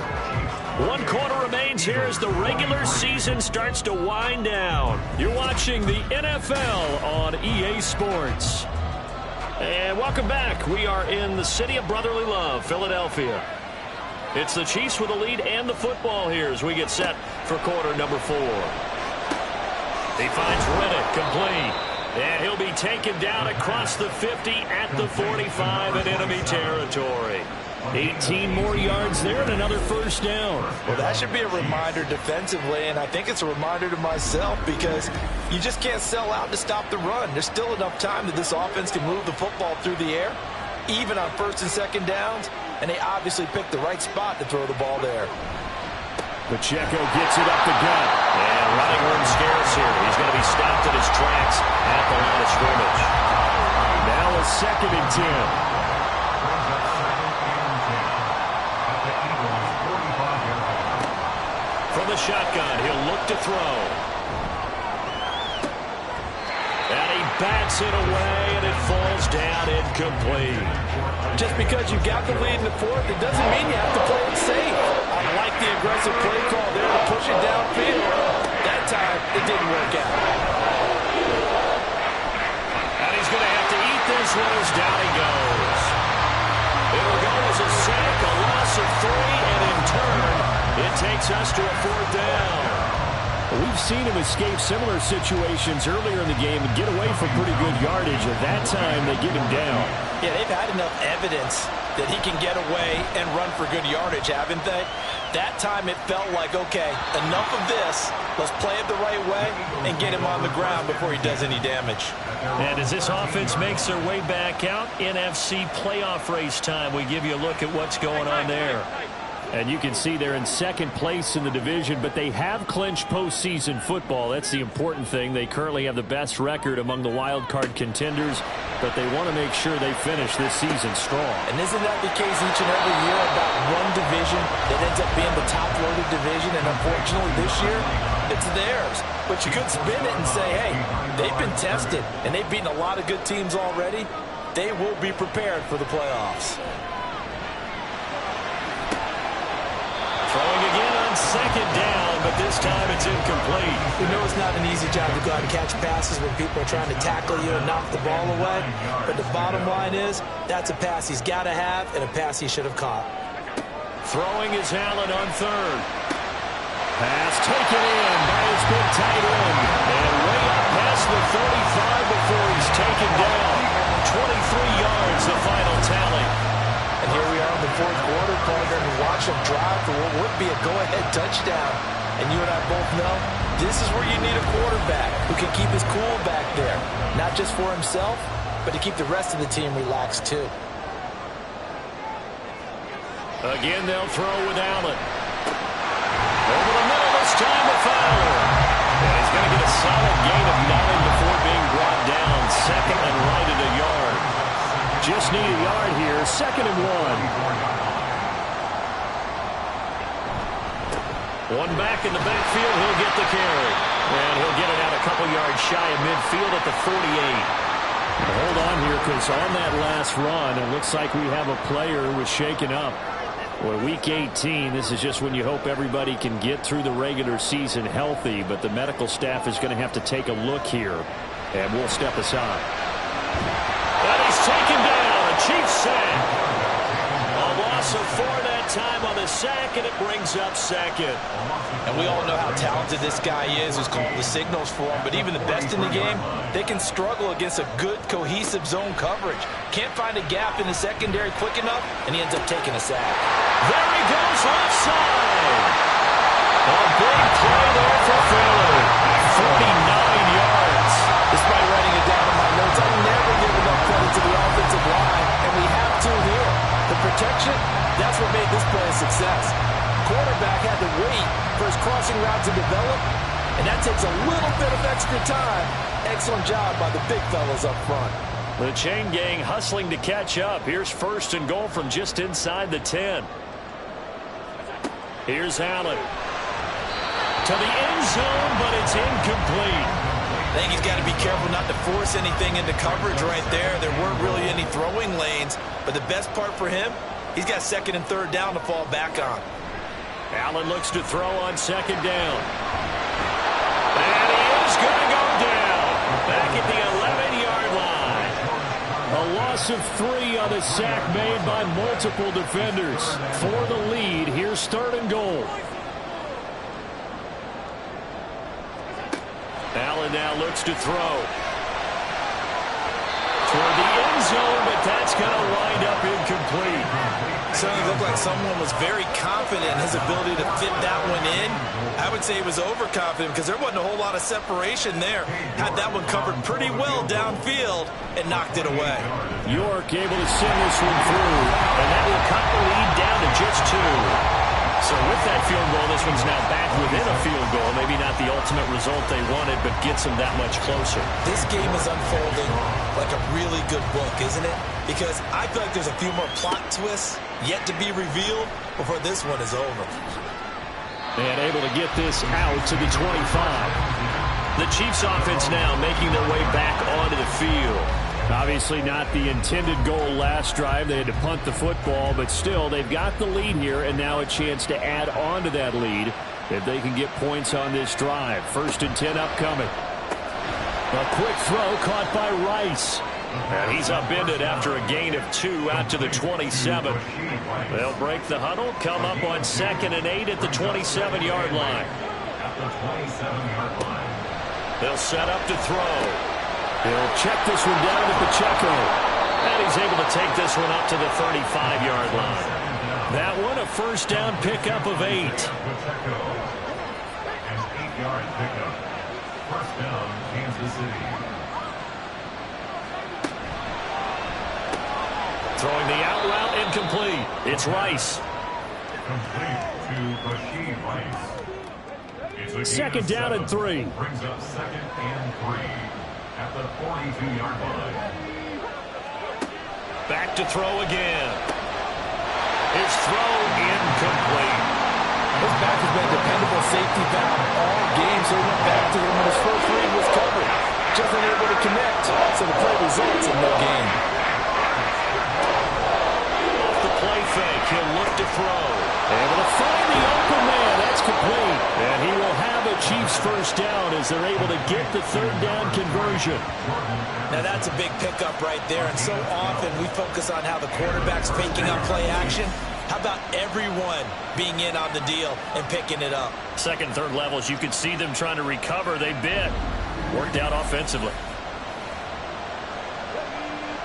1 quarter remains here as the regular season starts to wind down. You're watching the NFL on EA Sports. And welcome back. We are in the city of brotherly love, Philadelphia. It's the Chiefs with the lead and the football here as we get set for quarter number 4. He finds Riddick complete. And he'll be taken down across the 50 at the 45 in enemy territory. 18 more yards there and another 1st down. Well, that should be a reminder defensively, and I think it's a reminder to myself because you just can't sell out to stop the run. There's still enough time that this offense can move the football through the air, even on 1st and 2nd downs, and they obviously picked the right spot to throw the ball there. Pacheco gets it up the gut. And running room scarce here. He's going to be stopped in his tracks at the line of scrimmage. Now a 2nd and 10. From the shotgun, he'll look to throw. And he bats it away, and it falls down incomplete. Just because you've got the lead in the fourth, it doesn't mean you have to play it safe. I like the aggressive play call there to push it downfield. That time, it didn't work out. And he's going to have to eat this one as down he goes. It'll go as a sack, a loss of 3, and in turn, it takes us to a 4th down. We've seen him escape similar situations earlier in the game and get away from pretty good yardage. At that time, they get him down. Yeah, they've had enough evidence that he can get away and run for good yardage, haven't they? That time it felt like, okay, enough of this. Let's play it the right way and get him on the ground before he does any damage. And as this offense makes their way back out, NFC playoff race time, we give you a look at what's going on there. And you can see they're in 2nd place in the division, but they have clinched postseason football. That's the important thing. They currently have the best record among the wild card contenders, but they want to make sure they finish this season strong. And isn't that the case each and every year about one division that ends up being the top-loaded division? And unfortunately this year, it's theirs. But you could spin it and say, hey, they've been tested, and they've beaten a lot of good teams already. They will be prepared for the playoffs. Throwing again on 2nd down, but this time it's incomplete. We know it's not an easy job to go out and catch passes when people are trying to tackle you and knock the ball away. But the bottom line is, that's a pass he's got to have and a pass he should have caught. Throwing is Allen on 3rd. Pass taken in by his big tight end. And way up past the 35 before he's taken down. 23 yards, the final tally. And here we are in the 4th quarter, partner, and watch him drive for what would be a go-ahead touchdown. And you and I both know this is where you need a quarterback who can keep his cool back there. Not just for himself, but to keep the rest of the team relaxed too. Again, they'll throw with Allen. Over the middle this time to Fowler. And he's going to get a solid gain of 9 before being brought down. 2nd and right at a yard. Just need a yard here. 2nd and 1. One back in the backfield. He'll get the carry. And he'll get it out a couple yards shy of midfield at the 48. Hold on here, because on that last run, it looks like we have a player who was shaken up. Well, week 18, this is just when you hope everybody can get through the regular season healthy, but the medical staff is going to have to take a look here, and we'll step aside. And he's taken down, a Chiefs sack. A loss of 4 that time on the sack, and it brings up 2nd. And we all know how talented this guy is, who's called the signals for him, but even the best in the game, they can struggle against a good, cohesive zone coverage. Can't find a gap in the secondary quick enough, and he ends up taking a sack. There he goes left side. A big play there for Philly. 49 yards. Despite writing it down in my notes, I never give enough credit to the offensive line, and we have to here. The protection, that's what made this play a success. Quarterback had to wait for his crossing route to develop, and that takes a little bit of extra time. Excellent job by the big fellas up front. The chain gang hustling to catch up. Here's 1st and goal from just inside the 10. Here's Allen. To the end zone, but it's incomplete. I think he's got to be careful not to force anything into coverage right there. There weren't really any throwing lanes, but the best part for him, he's got 2nd and 3rd down to fall back on. Allen looks to throw on 2nd down. And he is going to go down. Back at the 11-yard line. A loss of 3 on a sack made by multiple defenders. For the lead, here's 3rd and goal. Allen now looks to throw. Toward the end zone, but that's going to wind up incomplete. Certainly looked like someone was very confident in his ability to fit that one in. I would say he was overconfident because there wasn't a whole lot of separation there. Had that one covered pretty well downfield and knocked it away. York able to send this one through, and that will cut the lead down to just 2. So with that field goal, this one's now back within a field goal. Maybe not the ultimate result they wanted, but gets them that much closer. This game is unfolding like a really good book, isn't it? Because I feel like there's a few more plot twists yet to be revealed before this one is over. And able to get this out to the 25. The Chiefs offense now making their way back onto the field. Obviously not the intended goal last drive. They had to punt the football, but still they've got the lead here and now a chance to add on to that lead if they can get points on this drive. 1st and 10 upcoming. A quick throw caught by Rice. And he's upended after a gain of 2 out to the 27. They'll break the huddle, come up on 2nd and 8 at the 27-yard line. They'll set up to throw. He'll check this one down to Pacheco. And he's able to take this one up to the 35-yard line. That one a 1st down pickup of 8. Pacheco, an 8-yard pickup. 1st down, Kansas City. Throwing the out route incomplete. It's Rice. Complete to Rashid Rice. It's a 2nd down and 3. Brings up 2nd and 3 at the 42-yard line. Back to throw again. His throw incomplete. This back has been a dependable safety valve all game, so he went back to him when his first read was covered. Just unable to connect, so the play results in no gain. Off the play fake, he'll look to throw. Able to find the open man. That's complete. And he will have a Chiefs 1st down as they're able to get the 3rd down conversion. Now that's a big pickup right there, and so often we focus on how the quarterback's faking up play action. How about everyone being in on the deal and picking it up? 2nd, 3rd levels, you could see them trying to recover. They bit. Worked out offensively.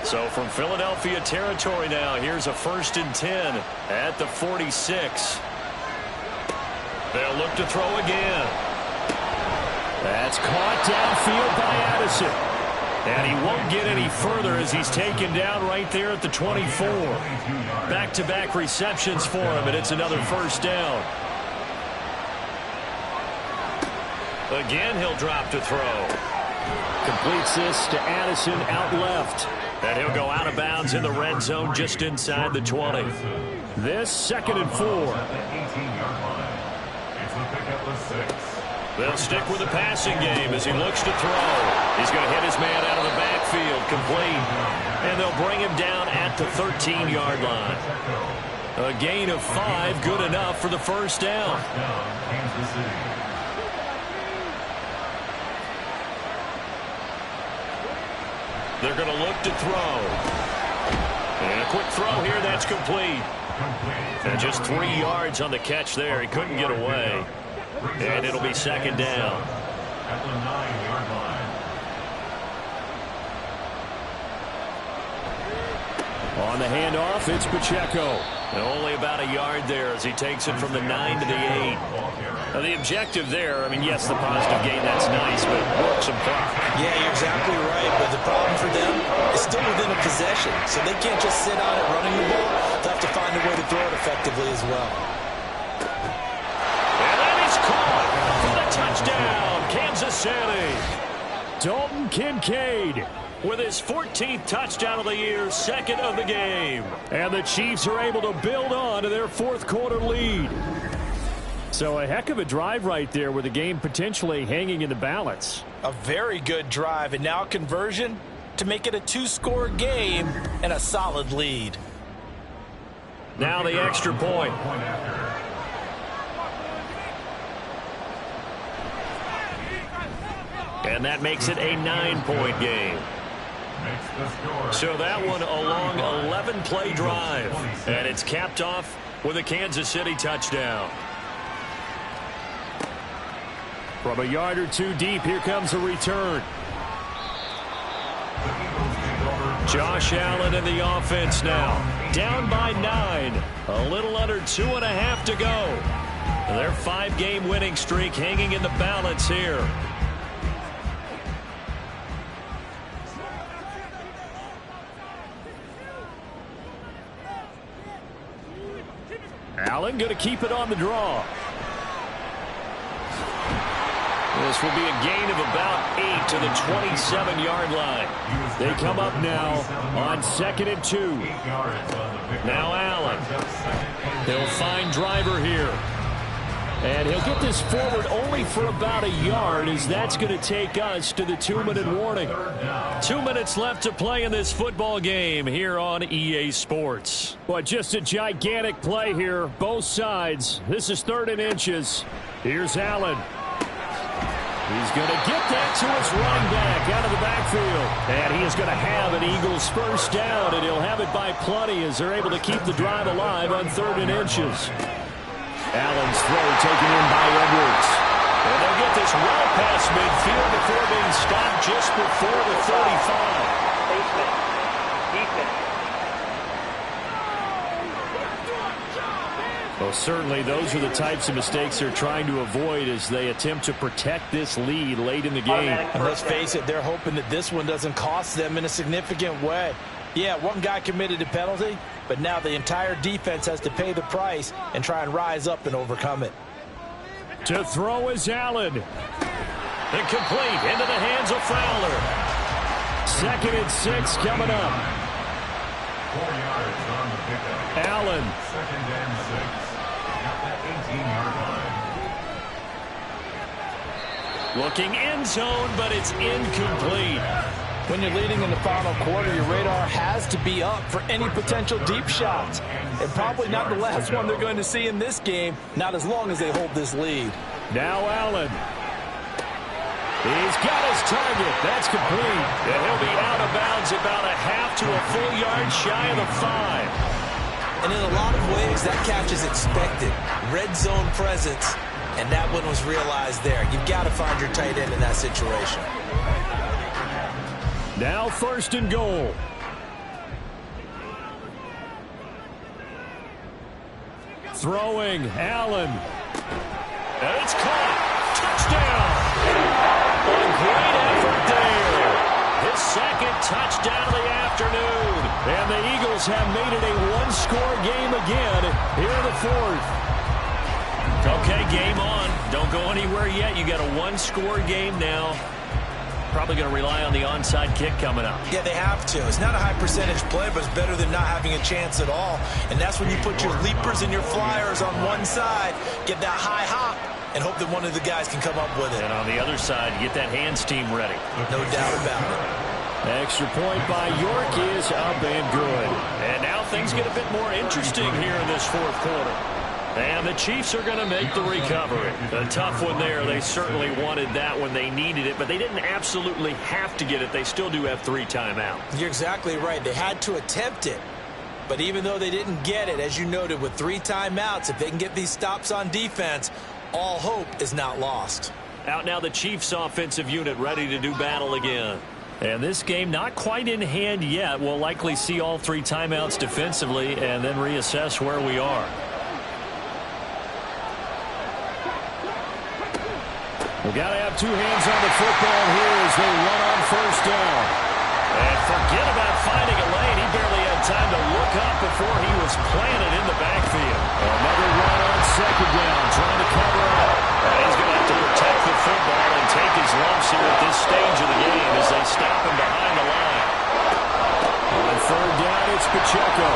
So from Philadelphia territory now, here's a 1st and 10 at the 46. They'll look to throw again. That's caught downfield by Addison. And he won't get any further as he's taken down right there at the 24. Back-to-back receptions for him, and it's another 1st down. Again, he'll drop to throw. Completes this to Addison out left. And he'll go out of bounds in the red zone just inside the 20. This 2nd and 4. They'll stick with the passing game as he looks to throw. He's going to hit his man out of the backfield, complete. And they'll bring him down at the 13-yard line. A gain of 5, good enough for the 1st down. They're going to look to throw. And a quick throw here, that's complete. And just 3 yards on the catch there. He couldn't get away. And it'll be 2nd down. At the 9-yard line. On the handoff, it's Pacheco. And only about a yard there as he takes it from the 9 to the 8. Now the objective there, I mean, yes, the positive gain, that's nice, but work some clock. Yeah, you're exactly right, but the problem for them is still within a possession, so they can't just sit on it running the ball. They'll have to find a way to throw it effectively as well. And that is caught for the touchdown, Kansas City. Dalton Kincaid with his 14th touchdown of the year, 2nd of the game. And the Chiefs are able to build on to their 4th quarter lead. So a heck of a drive right there with the game potentially hanging in the balance. A very good drive, and now a conversion to make it a 2-score game and a solid lead. Now the extra point. And that makes it a 9-point game. So that one a long 11-play drive. And it's capped off with a Kansas City touchdown. From a yard or 2 deep, here comes a return. Josh Allen in the offense now. Down by 9. A little under 2.5 to go. Their 5-game winning streak hanging in the balance here. Allen going to keep it on the draw. This will be a gain of about 8 to the 27-yard line. They come up now on 2nd and 2. Now Allen. They'll find Driver here. And he'll get this forward only for about a yard, as that's going to take us to the 2-minute warning. 2 minutes left to play in this football game here on EA Sports. Well, just a gigantic play here, both sides. This is 3rd and inches. Here's Allen. He's going to get that to his running back out of the backfield. And he is going to have an Eagles first down, and he'll have it by plenty as they're able to keep the drive alive on 3rd and inches. Allen's throw taken in by Edwards. And they'll get this well past midfield before being stopped just before the 35. Well, certainly those are the types of mistakes they're trying to avoid as they attempt to protect this lead late in the game. And let's face it, they're hoping that this one doesn't cost them in a significant way. Yeah, one guy committed a penalty, but now the entire defense has to pay the price and try and rise up and overcome it. To throw is Allen. Incomplete into the hands of Fowler. 2nd and 6 coming up. 4 yards on the pickup. Allen. 2nd and 6. At the 18-yard line. Looking end zone, but it's incomplete. When you're leading in the final quarter, your radar has to be up for any potential deep shots. And probably not the last one they're going to see in this game, not as long as they hold this lead. Now Allen. He's got his target. That's complete. And he'll be out of bounds about a half to a full yard shy of the 5. And in a lot of ways, that catch is expected. Red zone presence, and that one was realized there. You've got to find your tight end in that situation. Now 1st and goal. Throwing, Allen. And it's caught. Touchdown. A great effort there. His 2nd touchdown of the afternoon. And the Eagles have made it a one-score game again here in the 4th. Okay, game on. Don't go anywhere yet. You got a one-score game now. Probably going to rely on the onside kick coming up. Yeah, they have to. It's not a high percentage play, but it's better than not having a chance at all. And that's when you put your leapers and your flyers on one side, get that high hop, and hope that one of the guys can come up with it. And on the other side, get that hands team ready. No doubt about it. Extra point by York is up and good. And now things get a bit more interesting here in this 4th quarter. And the Chiefs are going to make the recovery. A tough one there. They certainly wanted that when they needed it, but they didn't absolutely have to get it. They still do have 3 timeouts. You're exactly right. They had to attempt it. But even though they didn't get it, as you noted, with 3 timeouts, if they can get these stops on defense, all hope is not lost. Out now the Chiefs offensive unit ready to do battle again. And this game not quite in hand yet. We'll likely see all 3 timeouts defensively and then reassess where we are. We've got to have 2 hands on the football here as they run on 1st down. And forget about finding a lane. He barely had time to look up before he was planted in the backfield. Another run on 2nd down, trying to cover up. And he's going to have to protect the football and take his lumps here at this stage of the game as they stop him behind the line. On 3rd down, it's Pacheco.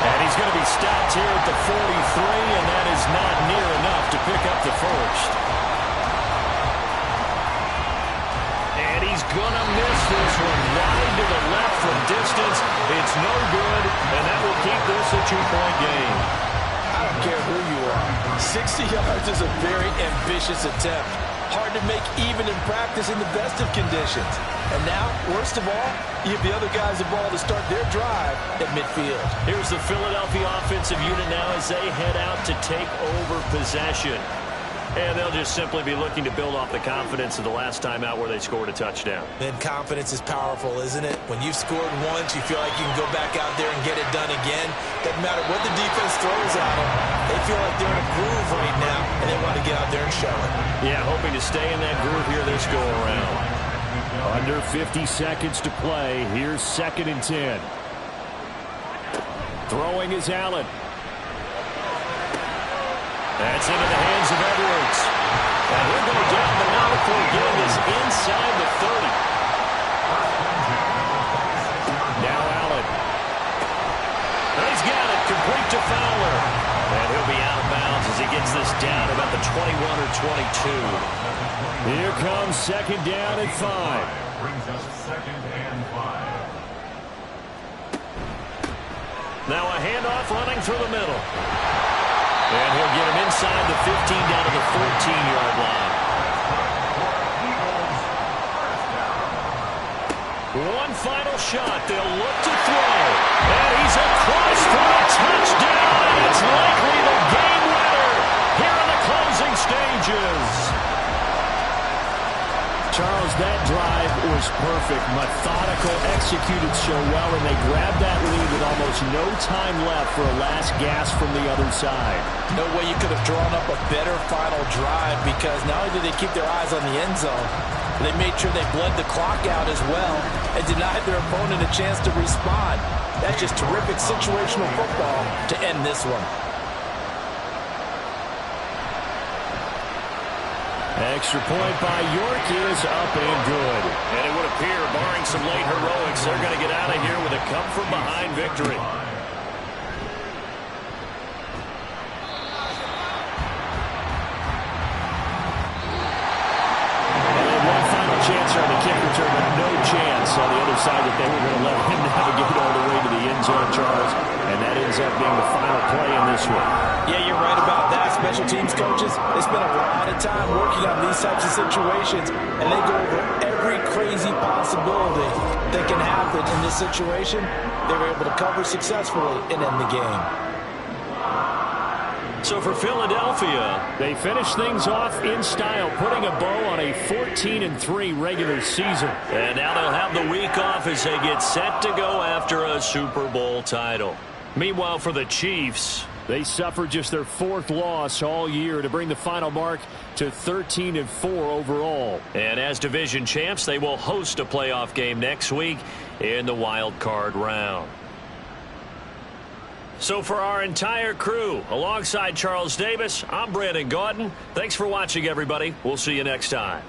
And he's going to be stopped here at the 43, and that is not near enough to pick up the 1st. And he's going to miss this one wide to the left from distance. It's no good, and that will keep this a 2-point game. I don't care who you are. 60 yards is a very ambitious attempt. Hard to make even in practice in the best of conditions. And now, worst of all, you give the other guys the ball to start their drive at midfield. Here's the Philadelphia offensive unit now as they head out to take over possession. And they'll just simply be looking to build off the confidence of the last time out where they scored a touchdown. Then confidence is powerful, isn't it? When you've scored once, you feel like you can go back out there and get it done again. Doesn't matter what the defense throws at them. They feel like they're in a groove right now, and they want to get out there and show it. Yeah, hoping to stay in that groove here this go-around. Under 50 seconds to play. Here's 2nd and 10. Throwing is Allen. That's into the hands of Edwards. And he'll go down the mouth for getting this inside the 30. Now Allen. He's got it, complete to Fowler. And he'll be out of bounds as he gets this down about the 21 or 22. Here comes second down and 5. Brings us second and 5. Now a handoff running through the middle. And he'll get him inside the 15 down to the 14-yard line. One final shot. They'll look to throw. And he's across for a touchdown. And it's likely the game winner here in the closing stages. Charles, that drive was perfect. Methodical, executed so well, and they grabbed that lead with almost no time left for a last gasp from the other side. No way you could have drawn up a better final drive, because not only did they keep their eyes on the end zone, they made sure they bled the clock out as well and denied their opponent a chance to respond. That's just terrific situational football to end this one. Extra point by York is up and good. And it would appear, barring some late heroics, they're going to get out of here with a come-from-behind victory. And one final chance on the kick return, but no chance on the other side that they were going to let him navigate all the way to the end zone, Charles. And that ends up being the final play in this one. Yeah, you're right about that. Special teams coaches, they spend a lot of time working on these types of situations, and they go over every crazy possibility that can happen in this situation. They were able to cover successfully and end the game. So for Philadelphia, they finish things off in style, putting a bow on a 14-3 regular season. And now they'll have the week off as they get set to go after a Super Bowl title. Meanwhile, for the Chiefs, they suffered just their 4th loss all year to bring the final mark to 13-4 overall. And as division champs, they will host a playoff game next week in the wild card round. So for our entire crew, alongside Charles Davis, I'm Brandon Gaudin. Thanks for watching, everybody. We'll see you next time.